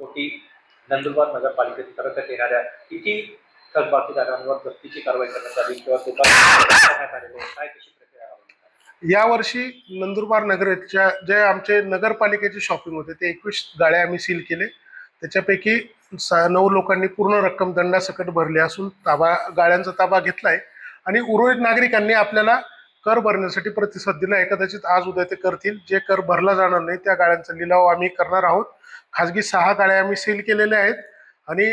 कोटी नंदुरबार नगरपालिकेत करण्यात येणाऱ्या किती थकबाकीदारांवर जप्तीची कारवाई करण्यात आली किंवा करण्यात आलेले काय कशी प्रक्रिया राबवण्यात यावर्षी नंदुरबार नगरच्या जे आमचे नगरपालिकेचे शॉपिंग होते ते 21 गाड्या आम्ही सील केले. त्याच्यापैकी 9 लोकांनी पूर्ण रक्कम दंडासकट भरली असून गाड्यांचा ताबा घेतलाय आणि उर्वरित नागरिकांनी आपल्याला कर भरण्यासाठी प्रतिसाद दिलाय. कदाचित आज उद्या ते करतील. जे कर भरला जाणार नाही त्या गाड्यांचा लिलाव आम्ही करणार आहोत. खाजगी 6 गाड्या आम्ही सील केलेल्या आहेत आणि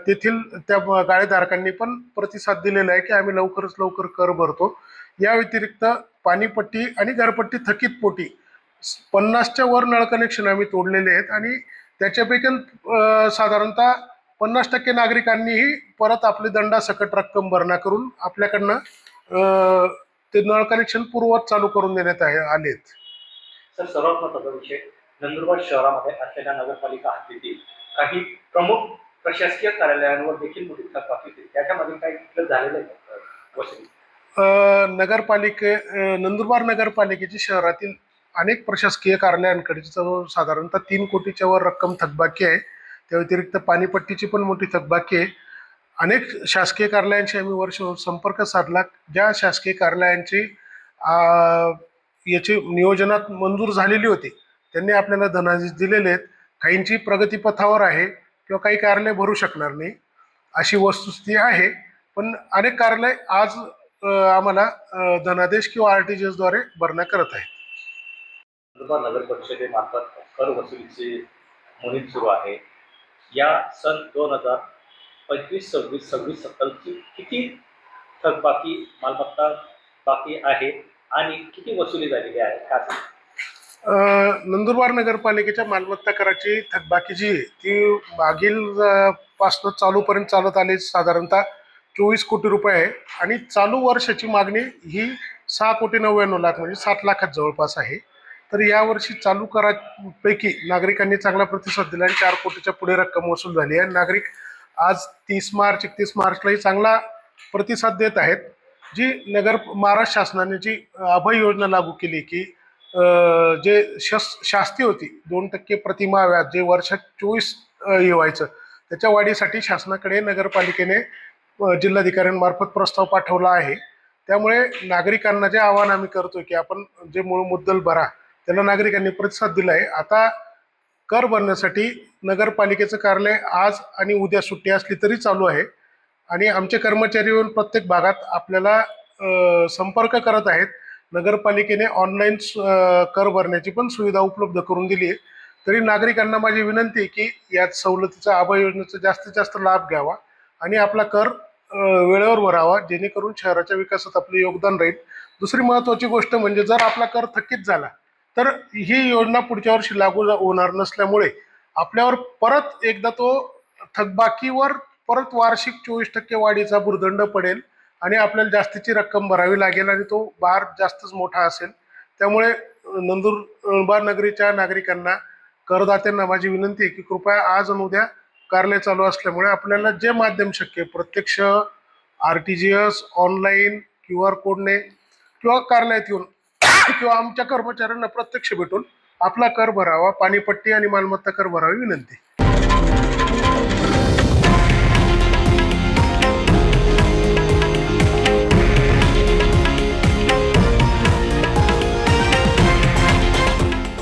तेथील त्या गाडेधारकांनी पण प्रतिसाद दिलेला आहे की आम्ही लवकरच लवकर कर भरतो. या व्यतिरिक्त पाणीपट्टी आणि घरपट्टी थकीत पोटी 50च्या वर नळ कनेक्शन आम्ही तोडलेले आहेत आणि त्याच्यापैकी साधारणतः 50% नागरिकांनीही परत आपली दंडासकट रक्कम भरणा करून आपल्याकडनं ते नळ कनेक्शन पूर्ववत चालू करून देण्यात आलेत. सर, सर्वात महत्त्वाचा विषय, नंदुरबार शहरामध्ये असलेल्या नगरपालिका हद्दीतील काही प्रमुख प्रशासकीय कार्यालयांवर देखील मोठी थकबाकी होती. त्याच्यामध्ये काही झालेलं आहे वसुली? नंदुरबार नगरपालिकेची शहरातील अनेक प्रशासकीय कार्यालयांकडे साधारणतः 3 कोटीच्या वर रक्कम थकबाकी आहे. त्या व्यतिरिक्त पाणीपट्टीची पण मोठी थकबाकी आहे. अनेक शासकीय कार्यालयांशी आम्ही वर्षभर संपर्क साधला. ज्या शासकीय कार्यालयांची याची नियोजनात मंजूर झालेली होती त्यांनी आपल्याला धनादेश दिलेले आहेत. काहींची प्रगतीपथावर आहे किंवा काही कार्यालय भरू शकणार नाही अशी वस्तुस्थिती आहे. पण अनेक कार्यालय आज आम्हाला धनादेश किंवा RTGS द्वारे भरणा करत आहे. नंदुरबार नगर परिषदेमार्फत कर वसुलीची मोहीम सुरू आहे. या सन 2025, 26, 27, 27 किती थकबाकी मालमत्ता बाकी आहे आणि किती वसुली झालेली आहे का? नंदुरबार नगरपालिकेच्या मालमत्ता कराची थकबाकी जी आहे ती मागील पासून चालूपर्यंत चालत आली साधारणतः 24 कोटी रुपये आहे आणि चालू वर्षाची मागणी ही 6,99,00,000 म्हणजे 7 लाखात जवळपास आहे. तर यावर्षी चालू करापैकी नागरिकांनी चांगला प्रतिसाद दिला आणि 4 कोटीच्या पुढे रक्कम वसूल झाली आहे. नागरिक आज 30 मार्च 31 मार्चलाही चांगला प्रतिसाद देत आहेत. जी महाराष्ट्र शासनाने जी अभय योजना लागू केली की जे शास्ती होती 2% प्रतिमा व्याज जे वर्षात 24 येवायचं त्याच्या वाढीसाठी शासनाकडे नगरपालिकेने जिल्हाधिकाऱ्यांमार्फत प्रस्ताव पाठवला आहे. त्यामुळे नागरिकांना जे आवाहन आम्ही करतोय की आपण जे मूळ मुद्दल भरा त्याला नागरिकांनी प्रतिसाद दिला आहे. आता कर भरण्यासाठी नगरपालिकेचं कार्यालय आज आणि उद्या सुट्टी असली तरी चालू आहे आणि आमचे कर्मचारी येऊन प्रत्येक भागात आपल्याला संपर्क करत आहेत. नगरपालिकेने ऑनलाईन कर भरण्याची पण सुविधा उपलब्ध करून दिली आहे. तरी नागरिकांना माझी विनंती आहे की यात सवलतीचा अभय योजनेचा जास्तीत जास्त लाभ घ्यावा आणि आपला कर वेळेवर भरावा जेणेकरून शहराच्या विकासात आपलं योगदान राहील. दुसरी महत्त्वाची गोष्ट म्हणजे जर आपला कर थकीत झाला तर ही योजना पुढच्या वर्षी लागू होणार नसल्यामुळे आपल्यावर परत एकदा तो थकबाकीवर परत वार्षिक 24% वाढीचा भुर्दंड पडेल आणि आपल्याला जास्तीची रक्कम भरावी लागेल आणि तो भार जास्तच मोठा असेल. त्यामुळे नंदुरबार नगरीच्या नागरिकांना करदात्यांना माझी विनंती आहे की कृपया आज आणि उद्या कार्यालय चालू असल्यामुळे आपल्याला जे माध्यम शक्य प्रत्यक्ष RTGS ऑनलाईन QR कोडने किंवा कार्यालयात येऊन किंवा आमच्या कर्मचाऱ्यांना प्रत्यक्ष भेटून आपला कर भरावा. पाणीपट्टी आणि मालमत्ता कर भरावी विनंती.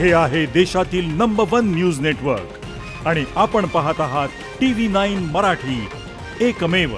हे आहे देशातील नंबर 1 न्यूज नेटवर्क आणि आपण पाहत आहात TV9 मराठी, एकमेव.